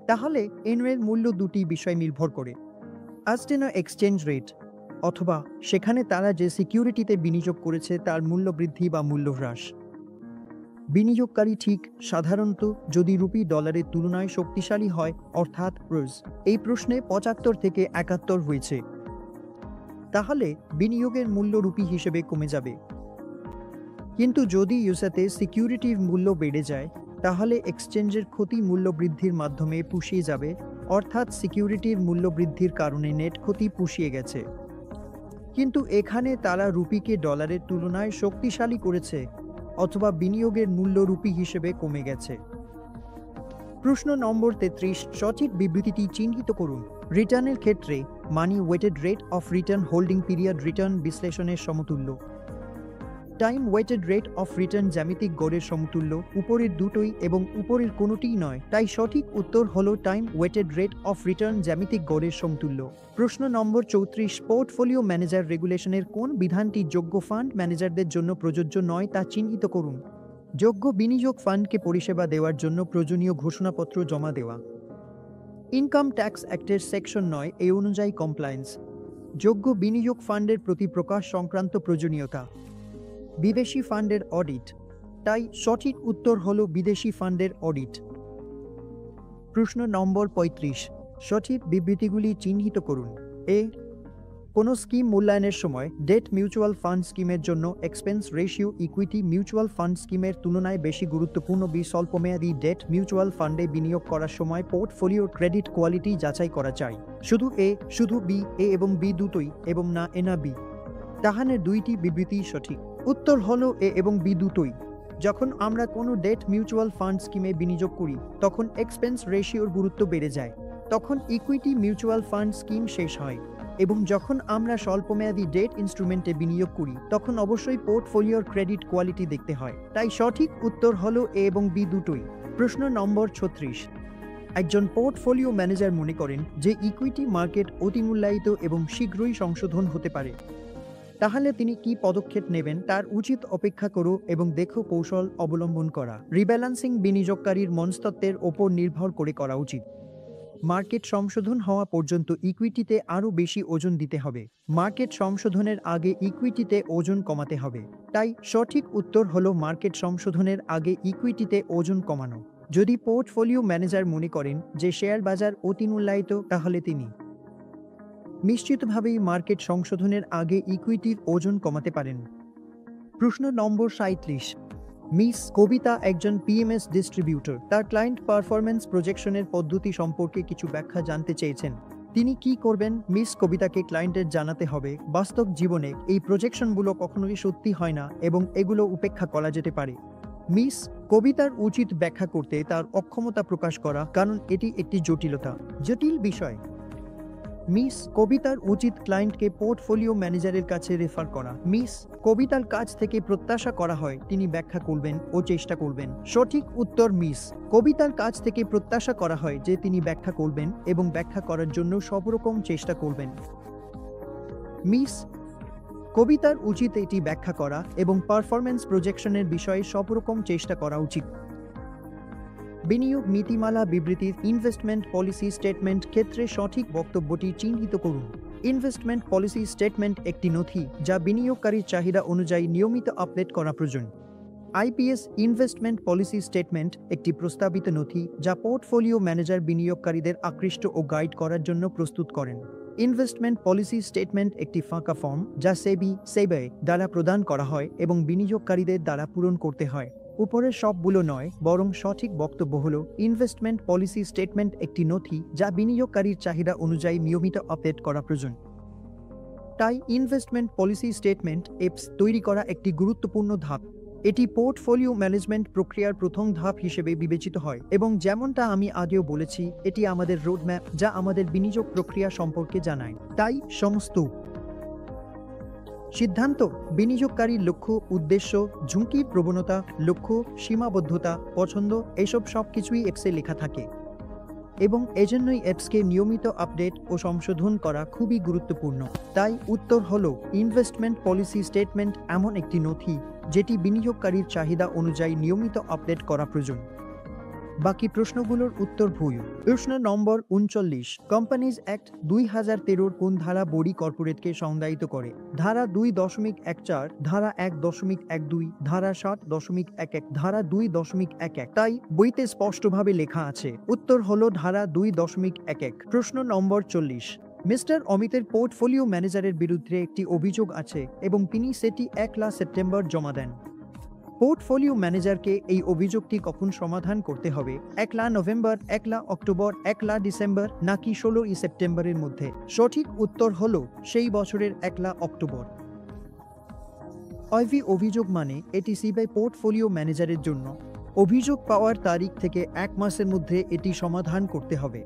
Speaker 1: তাহলে এর মূল্য দুটি বিষয় নির্ভর করে, আস্টেনের এক্সচেঞ্জ রেট অথবা সেখানে তারা যে সিকিউরিটিতে বিনিয়োগ করেছে তার মূল্য বৃদ্ধি বা মূল্য হ্রাস। বিনিয়োগকারী ঠিক সাধারণত যদি রুপি ডলারের তুলনায় শক্তিশালী হয় অর্থাৎ রোজ এই প্রশ্নে 75 থেকে 71 হয়েছে তাহলে বিনিয়োগের মূল্য রুপি হিসেবে কমে যাবে। কিন্তু যদি ইউএসএতে সিকিউরিটির মূল্য বেড়ে যায় তাহলে এক্সচেঞ্জের ক্ষতি মূল্য বৃদ্ধির মাধ্যমে পুষিয়ে যাবে, অর্থাৎ সিকিউরিটির মূল্য বৃদ্ধির কারণে নেট ক্ষতি পুষিয়ে গেছে। কিন্তু এখানে তারা রুপিকে ডলারের তুলনায় শক্তিশালী করেছে অথবা বিনিয়োগের মূল্য রুপি হিসেবে কমে গেছে। প্রশ্ন নম্বর 33। সঠিক বিবৃতিটি চিহ্নিত করুন। রিটার্নের ক্ষেত্রে money weighted rate of return holding period return বিশ্লেষণের সমতুল্য। Time weighted rate of return জ্যামিতিক গড়ের সমতুল্য। উপরের দুটোই এবং উপরের কোনোটিই নয়, তাই সঠিক উত্তর হল time weighted rate of return জ্যামিতিক গড়ের সমতুল্য। প্রশ্ন নম্বর 34। পোর্টফোলিও ম্যানেজার রেগুলেশনের কোন বিধানটি যোগ্য ফান্ড ম্যানেজারদের জন্য প্রযোজ্য নয় তা চিহ্নিত করুন। যোগ্য বিনিয়োগ ফান্ডকে পরিষেবা দেওয়ার জন্য প্রয়োজনীয় ঘোষণাপত্র জমা দেওয়া। ইনকাম ট্যাক্স অ্যাক্টের সেকশন 9 এ অনুযায়ী কমপ্লায়েন্স। যোগ্য বিনিয়োগ ফান্ডের প্রতি প্রকাশ সংক্রান্ত প্রয়োজনীয়তা। বিদেশি ফান্ডের অডিট। তাই সঠিক উত্তর হল বিদেশি ফান্ডের অডিট। প্রশ্ন নম্বর 35। সঠিক বিবৃতিগুলি চিহ্নিত করুন। এ, কোনো স্কিম মূল্যায়নের সময় ডেট মিউচুয়াল ফান্ড স্কিমের জন্য expense ratio equity mutual fund স্কিমের তুলনায় বেশি গুরুত্বপূর্ণ। বি, স্বল্পমেয়াদী ডেট মিউচুয়াল ফান্ডে বিনিয়োগ করার সময় পোর্টফোলিওর ক্রেডিট কোয়ালিটি যাচাই করা চাই। শুধু এ, শুধু বি, এ এবং বি দুটোই, এবং না এ না বি। তাহলে দুইটি বিবৃতি সঠিক। উত্তর হলো এ এবং বি দুটোই। যখন আমরা কোনো ডেট মিউচুয়াল ফান্ড স্কিমে বিনিয়োগ করি তখন এক্সপেন্স রেশিওর গুরুত্ব বেড়ে যায়, তখন ইকুইটি মিউচুয়াল ফান্ড স্কিম শেষ হয়। এবং যখন আমরা স্বল্পমেয়াদী ডেট ইনস্ট্রুমেন্টে বিনিয়োগ করি তখন অবশ্যই পোর্টফোলিওর ক্রেডিট কোয়ালিটি দেখতে হয়। তাই সঠিক উত্তর হলো এ এবং বি দুটোই। প্রশ্ন নম্বর 36। একজন পোর্টফোলিও ম্যানেজার মনে করেন যে ইকুইটি মার্কেট অতিমূল্যায়িত এবং শীঘ্রই সংশোধন হতে পারে। তাহলে তিনি কি পদক্ষেপ নেবেন? তার উচিত অপেক্ষা করো এবং দেখো কৌশল অবলম্বন করা। রিব্যালেন্সিং বিনিয়োগকারীর মনস্তত্ত্বের ওপর নির্ভর করে করা উচিত। মার্কেট সংশোধন হওয়া পর্যন্ত ইকুইটিতে আরও বেশি ওজন দিতে হবে। মার্কেট সংশোধনের আগে ইকুইটিতে ওজন কমাতে হবে। তাই সঠিক উত্তর হলো মার্কেট সংশোধনের আগে ইকুইটিতে ওজন কমানো। যদি পোর্টফোলিও ম্যানেজার মনে করেন যে শেয়ার বাজার অতিমূল্যায়িত তাহলে তিনি নিশ্চিতভাবেই মার্কেট সংশোধনের আগে ইকুইটির ওজন কমাতে পারেন। প্রশ্ন নম্বর 37। মিস কবিতা একজন পিএমএস ডিস্ট্রিবিউটর। তার ক্লায়েন্ট পারফরম্যান্স প্রজেকশনের পদ্ধতি সম্পর্কে কিছু ব্যাখ্যা জানতে চেয়েছেন। তিনি কি করবেন? মিস কবিতাকে ক্লায়েন্টের জানাতে হবে বাস্তব জীবনে এই প্রজেকশনগুলো কখনোই সত্যি হয় না এবং এগুলো উপেক্ষা করা যেতে পারে। মিস কবিতার উচিত ব্যাখ্যা করতে তার অক্ষমতা প্রকাশ করা, কারণ এটি একটি জটিল বিষয়। মিস কবিতার উচিত ক্লায়েন্টকে পোর্টফোলিও ম্যানেজারের কাছে রেফার করা। মিস কবিতার কাছ থেকে প্রত্যাশা করা হয় তিনি ব্যাখ্যা করবেন ও চেষ্টা করবেন। সঠিক উত্তর মিস কবিতার কাছ থেকে প্রত্যাশা করা হয় যে তিনি ব্যাখ্যা করবেন এবং ব্যাখ্যা করার জন্য সব রকম চেষ্টা করবেন। মিস কবিতার উচিত এটি ব্যাখ্যা করা এবং পারফরম্যান্স প্রজেকশনের বিষয়ে সব রকম চেষ্টা করা উচিত। বিনিয়োগ নীতিমালা বিবৃতির ইনভেস্টমেন্ট পলিসি স্টেটমেন্ট ক্ষেত্রে সঠিক বক্তব্যটি চিহ্নিত করুন। ইনভেস্টমেন্ট পলিসি স্টেটমেন্ট একটি নথি যা বিনিয়োগকারীর চাহিদা অনুযায়ী নিয়মিত আপডেট করা প্রয়োজন। আইপিএস ইনভেস্টমেন্ট পলিসি স্টেটমেন্ট একটি প্রস্তাবিত নথি যা পোর্টফোলিও ম্যানেজার বিনিয়োগকারীদের আকৃষ্ট ও গাইড করার জন্য প্রস্তুত করেন। ইনভেস্টমেন্ট পলিসি স্টেটমেন্ট একটি ফাঁকা ফর্ম যা সেবি দ্বারা প্রদান করা হয় এবং বিনিয়োগকারীদের দ্বারা পূরণ করতে হয়। উপরের সবগুলো নয়, বরং সঠিক বক্তব্য হল ইনভেস্টমেন্ট পলিসি স্টেটমেন্ট একটি নথি যা বিনিয়োগকারীর চাহিদা অনুযায়ী নিয়মিত আপডেট করা প্রয়োজন। তাই ইনভেস্টমেন্ট পলিসি স্টেটমেন্ট এপস তৈরি করা একটি গুরুত্বপূর্ণ ধাপ। এটি পোর্টফোলিও ম্যানেজমেন্ট প্রক্রিয়ার প্রথম ধাপ হিসেবে বিবেচিত হয় এবং যেমনটা আমি আগেও বলেছি, এটি আমাদের রোডম্যাপ যা আমাদের বিনিয়োগ প্রক্রিয়া সম্পর্কে জানায়। তাই সমস্ত সিদ্ধান্ত, বিনিয়োগকারীর লক্ষ্য, উদ্দেশ্য, ঝুঁকি, প্রবণতা, লক্ষ্য, সীমাবদ্ধতা, পছন্দ এসব সবকিছুই অ্যাপসে লেখা থাকে এবং এজন্যই অ্যাপসকে নিয়মিত আপডেট ও সংশোধন করা খুবই গুরুত্বপূর্ণ। তাই উত্তর হলো ইনভেস্টমেন্ট পলিসি স্টেটমেন্ট এমন একটি নথি যেটি বিনিয়োগকারীর চাহিদা অনুযায়ী নিয়মিত আপডেট করা প্রয়োজন। বাকি প্রশ্নগুলোর উত্তর ভুল। প্রশ্ন নম্বর 39। কোম্পানিজ অ্যাক্ট 2013 কোন ধারা বডি কর্পোরেটকে সংজ্ঞায়িত করে? ধারা 2.14, ধারা 1.12, ধারা 7.11, ধারা 2.11। তাই বইতে স্পষ্টভাবে লেখা আছে। উত্তর হলো ধারা 2.11। প্রশ্ন নম্বর 40। মিস্টার অমিতের পোর্টফোলিও ম্যানেজারের বিরুদ্ধে একটি অভিযোগ আছে এবং তিনি সেটি 1 সেপ্টেম্বর জমা দেন। পোর্টফোলিও ম্যানেজারকে এই অভিযোগটি কখন সমাধান করতে হবে? 1 নভেম্বর, 1 অক্টোবর, 1 ডিসেম্বর নাকি 16 সেপ্টেম্বরের মধ্যে? সঠিক উত্তর হলো সেই বছরের 1 অক্টোবর। অভিযোগ মানে এটি সিবিআই পোর্টফোলিও ম্যানেজারের জন্য অভিযোগ পাওয়ার তারিখ থেকে 1 মাসের মধ্যে এটি সমাধান করতে হবে।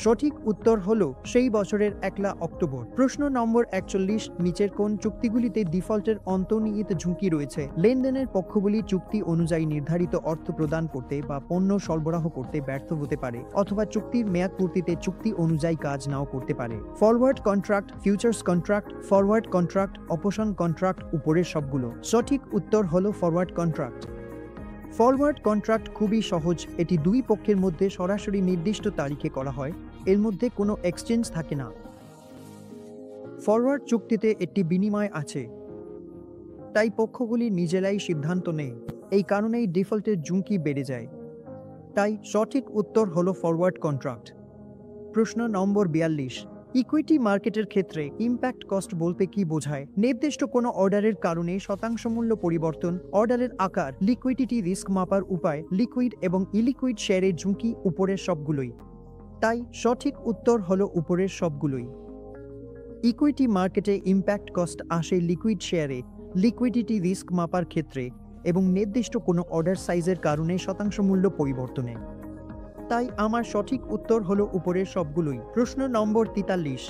Speaker 1: সঠিক উত্তর হলো সেই বছরের 1 অক্টোবর। প্রশ্ন নম্বর 41। নিচের কোন চুক্তিগুলিতে ডিফল্টের অন্তর্নিহিত ঝুঁকি রয়েছে? লেনদেনের পক্ষগুলি চুক্তি অনুযায়ী নির্ধারিত অর্থ প্রদান করতে বা পণ্য সরবরাহ করতে ব্যর্থ হতে পারে অথবা চুক্তির মেয়াদ পূর্তিতে চুক্তি অনুযায়ী কাজ নাও করতে পারে। Forward contract, futures contract, forward contract, option contract, উপরের সবগুলো। সঠিক উত্তর হলো ফরওয়ার্ড কন্ট্রাক্ট। ফরওয়ার্ড কন্ট্রাক্ট খুবই সহজ, এটি দুই পক্ষের মধ্যে সরাসরি নির্দিষ্ট তারিখে করা হয়, এর মধ্যে কোনো এক্সচেঞ্জ থাকে না। ফরওয়ার্ড চুক্তিতে একটি বিনিময় আছে, তাই পক্ষগুলি নিজেরাই সিদ্ধান্ত নেয়, এই কারণেই ডিফল্টের ঝুঁকি বেড়ে যায়। তাই সঠিক উত্তর হলো ফরওয়ার্ড কন্ট্রাক্ট। প্রশ্ন নম্বর 42, ইকুইটি মার্কেটের ক্ষেত্রে ইম্প্যাক্ট কস্ট বলতে কি বোঝায়? নির্দিষ্ট কোনো অর্ডারের কারণে শতাংশ মূল্য পরিবর্তন, অর্ডারের আকার, লিকুইডিটি রিস্ক মাপার উপায়, লিকুইড এবং ইলিকুইড শেয়ারের ঝুঁকি, উপরের সবগুলোই। তাই সঠিক উত্তর হলো উপরের সবগুলোই। ইকুইটি মার্কেটে ইম্প্যাক্ট কস্ট আসে লিকুইড শেয়ারে, লিকুইডিটি রিস্ক মাপার ক্ষেত্রে এবং নির্দিষ্ট কোনো অর্ডার সাইজের কারণে শতাংশ মূল্য পরিবর্তনে। তাই আমার সঠিক উত্তর হলো উপরের সবগুলোই। প্রশ্ন নম্বর 43,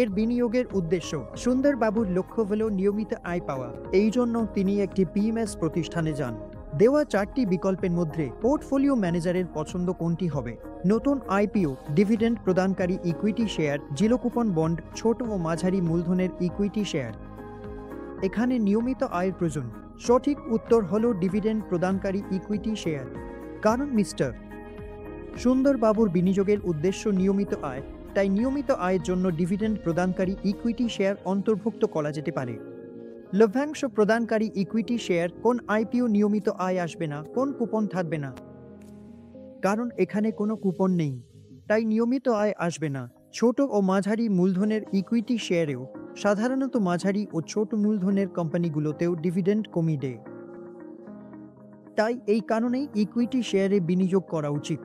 Speaker 1: এর বিনিয়োগের উদ্দেশ্য। সুন্দরবাবুর লক্ষ্য হলো নিয়মিত আয় পাওয়া, এই জন্য তিনি একটি পিএমএস প্রতিষ্ঠানে যান। দেওয়া 4টি বিকল্পের মধ্যে পোর্টফোলিও ম্যানেজারের পছন্দ কোনটি হবে? নতুন আইপিও, ডিভিডেন্ড প্রদানকারী equity share, zero coupon bond, ছোট ও মাঝারি মূলধনের ইকুইটি শেয়ার। এখানে নিয়মিত আয়ের প্রয়োজন। সঠিক উত্তর হলো ডিভিডেন্ড প্রদানকারী ইকুইটি শেয়ার। কারণ মিস্টার সুন্দরবাবুর বিনিয়োগের উদ্দেশ্য নিয়মিত আয়, তাই নিয়মিত আয়ের জন্য ডিভিডেন্ড প্রদানকারী ইকুইটি শেয়ার অন্তর্ভুক্ত করা যেতে পারে। লভ্যাংশ প্রদানকারী ইকুইটি শেয়ার, কোন আইপিও নিয়মিত আয় আসবে না, কোন কুপন থাকবে না? কারণ এখানে কোনো কুপন নেই, তাই নিয়মিত আয় আসবে না। ছোট ও মাঝারি মূলধনের ইকুইটি শেয়ারেও সাধারণত মাঝারি ও ছোট মূলধনের কোম্পানিগুলোতেও ডিভিডেন্ড কমিয়ে দেয়, তাই এই কারণেই ইকুইটি শেয়ারে বিনিয়োগ করা উচিত।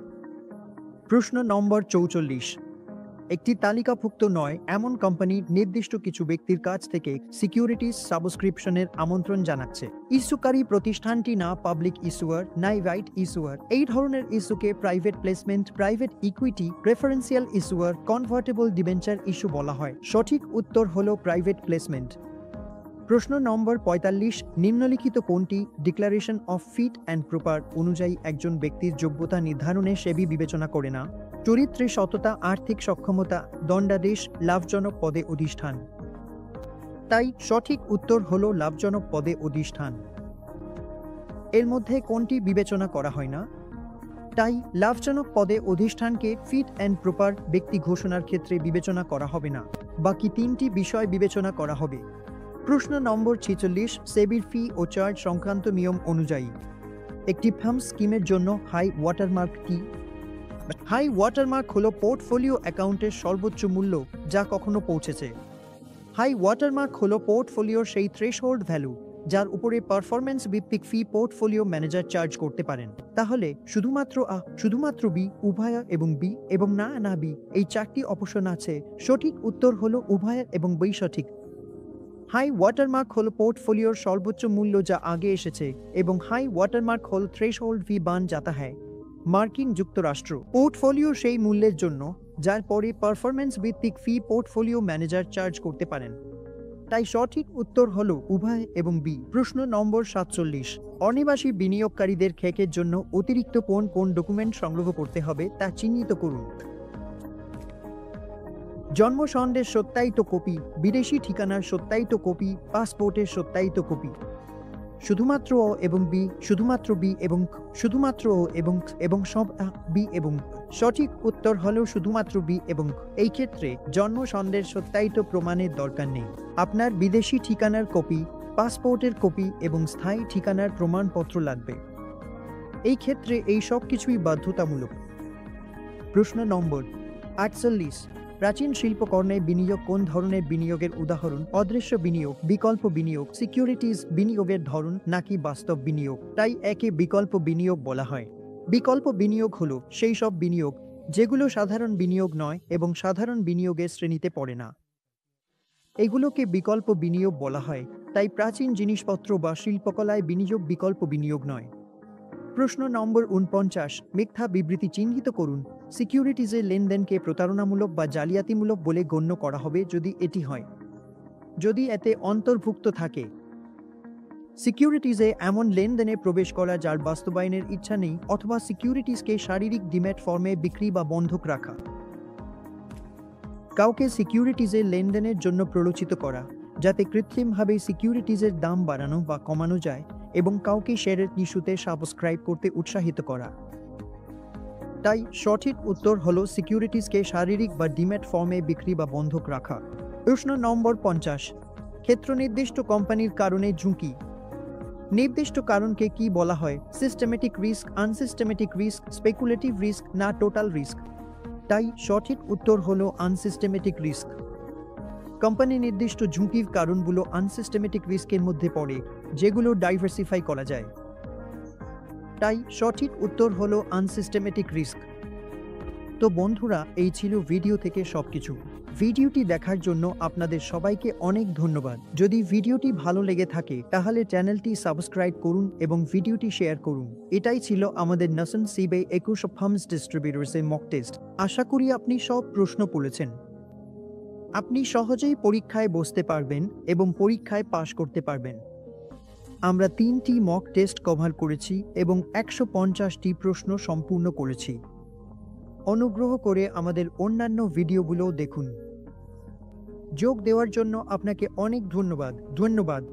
Speaker 1: প্রশ্ন নম্বর 44, একটি তালিকাভুক্ত নয় এমন কোম্পানি নির্দিষ্ট কিছু ব্যক্তির কাছ থেকে সিকিউরিটিজ সাবস্ক্রিপশনের আমন্ত্রণ জানাচ্ছে। ইস্যুকারী প্রতিষ্ঠানটি না পাবলিক ইস্যুয়ার, নাই রাইট ইস্যুয়ার। এই ধরনের ইস্যুকে private placement, private equity, preferential issuer, convertible debenture issue বলা হয়। সঠিক উত্তর হলো প্রাইভেট প্লেসমেন্ট। প্রশ্ন নম্বর 45, নিম্নলিখিত কোনটি declaration of fit and proper অনুযায়ী একজন ব্যক্তির যোগ্যতা নির্ধারণে সেবি বিবেচনা করে না? চরিত্রে সততা, আর্থিক সক্ষমতা, দণ্ডাদেশ, লাভজনক পদে অধিষ্ঠান। তাই সঠিক উত্তর হলো লাভজনক পদে অধিষ্ঠান। এর মধ্যে কোনটি বিবেচনা করা হয় না? তাই লাভজনক পদে অধিষ্ঠানকে ফিট অ্যান্ড প্রপার ব্যক্তি ঘোষণার ক্ষেত্রে বিবেচনা করা হবে না। বাকি 3টি বিষয় বিবেচনা করা হবে। প্রশ্ন নম্বর 46, সেবির ফি ও চার্জ সংক্রান্ত নিয়ম অনুযায়ী একটি ফার্ম স্কিমের জন্য হাই ওয়াটারমার্ক কি? হাই ওয়াটারমার্ক হলো পোর্টফোলিও অ্যাকাউন্টের সর্বোচ্চ মূল্য যা কখনো পৌঁছেছে। হাই ওয়াটারমার্ক হলো পোর্টফোলিওর সেই থ্রেশহোল্ড ভ্যালু যার উপরে পারফরম্যান্স ভিত্তিক ফি পোর্টফোলিও ম্যানেজার চার্জ করতে পারেন। তাহলে শুধুমাত্র শুধুমাত্র বি, উভয় এবং বি এবং না বি, এই 4টি অপশন আছে। সঠিক উত্তর হলো উভয় এবং বি সঠিক। হাই ওয়াটারমার্ক হল পোর্টফোলিওর সর্বোচ্চ মূল্য যা আগে এসেছে এবং হাই ওয়াটারমার্ক হল থ্রেশহোল্ড ফি বান যাতা হ্যায় মার্কিন যুক্তরাষ্ট্র। পোর্টফোলিও সেই মূল্যের জন্য যার পরে পারফরম্যান্স ভিত্তিক ফি পোর্টফোলিও ম্যানেজার চার্জ করতে পারেন। তাই সঠিক উত্তর হল উভয় এবং বি। প্রশ্ন নম্বর 47, অনিবাসী বিনিয়োগকারীদের ক্ষেকের জন্য অতিরিক্ত কোন ডকুমেন্ট সংগ্রহ করতে হবে তা চিহ্নিত করুন। জন্ম সনদের সত্যায়িত কপি, বিদেশি ঠিকানার সত্যায়িত কপি, পাসপোর্টের সত্যায়িত কপি। শুধুমাত্র ও এবং বি, শুধুমাত্র বি এবং শুধুমাত্র ও এবং সব বি এবং। সঠিক উত্তর হলো শুধুমাত্র বি এবং। এই ক্ষেত্রে জন্ম সনদের সত্যায়িত প্রমাণের দরকার নেই। আপনার বিদেশি ঠিকানার কপি, পাসপোর্টের কপি এবং স্থায়ী ঠিকানার প্রমাণপত্র লাগবে। এই ক্ষেত্রে এই সব কিছুই বাধ্যতামূলক। প্রশ্ন নম্বর 48, প্রাচীন শিল্পকর্ণে বিনিয়োগ কোন ধরনের বিনিয়োগের উদাহরণ? অদৃশ্য বিনিয়োগ, বিকল্প বিনিয়োগ, সিকিউরিটিজ বিনিয়োগের ধরন নাকি বাস্তব বিনিয়োগ? তাই একে বিকল্প বিনিয়োগ বলা হয়। বিকল্প বিনিয়োগ হলো সেই সব বিনিয়োগ যেগুলো সাধারণ বিনিয়োগ নয় এবং সাধারণ বিনিয়োগের শ্রেণীতে পড়ে না, এগুলোকে বিকল্প বিনিয়োগ বলা হয়। তাই প্রাচীন জিনিসপত্র বা শিল্পকলায় বিনিয়োগ বিকল্প বিনিয়োগ নয়। প্রশ্ন নম্বর 49, মিথ্যা বিবৃতি চিহ্নিত করুন। সিকিউরিটিজের লেনদেনকে প্রতারণামূলক বা জালিয়াতিমূলক বলে গণ্য করা হবে যদি এটি হয়, যদি এতে অন্তর্ভুক্ত থাকে সিকিউরিটিজে এমন লেনদেনে প্রবেশ করা যার বাস্তবায়নের ইচ্ছা নেই, অথবা সিকিউরিটিজকে শারীরিক ডিম্যাট ফর্মে বিক্রি বা বন্ধক রাখা, কাউকে সিকিউরিটিজের লেনদেনের জন্য প্ররোচিত করা যাতে কৃত্রিমভাবে সিকিউরিটিজের দাম বাড়ানো বা কমানো যায়, এবং কাউকে শেয়ারের ইস্যুতে সাবস্ক্রাইব করতে উৎসাহিত করা। তাই সঠিক উত্তর হলো সিকিউরিটিজকে শারীরিক বা ডিম্যাট ফর্মে বিক্রি বা বন্ধক রাখা। প্রশ্ন নম্বর 50, ক্ষেত্র নির্দিষ্ট কোম্পানির কারণে ঝুঁকি। নির্দিষ্ট কারণকে কি বলা হয়? Systematic risk, unsystematic risk, speculative risk না টোটাল রিস্ক? তাই সঠিক উত্তর হলো আনসিস্টেমেটিক রিস্ক। কোম্পানি নির্দিষ্ট ঝুঁকির কারণগুলো আনসিস্টেমেটিক রিস্কের মধ্যে পড়ে, যেগুলো ডাইভার্সিফাই করা যায়। তাই সঠিক উত্তর হলো আনসিস্টেমেটিক রিস্ক। তো বন্ধুরা, এই ছিল ভিডিও থেকে সবকিছু। ভিডিওটি দেখার জন্য আপনাদের সবাইকে অনেক ধন্যবাদ। যদি ভিডিওটি ভালো লেগে থাকে তাহলে চ্যানেলটি সাবস্ক্রাইব করুন এবং ভিডিওটি শেয়ার করুন। এটাই ছিল আমাদের নাসন সিবে 21 ফার্মস ডিস্ট্রিবিউটরসের মক টেস্ট। আশা করি আপনি সব প্রশ্ন পড়েছেন। আপনি সহজেই পরীক্ষায় বসতে পারবেন এবং পরীক্ষায় পাশ করতে পারবেন। আমরা 3টি মক টেস্ট কভার করেছি এবং 150টি প্রশ্ন সম্পূর্ণ করেছি। অনুগ্রহ করে আমাদের অন্যান্য ভিডিওগুলো দেখুন। যোগ দেওয়ার জন্য আপনাকে অনেক ধন্যবাদ।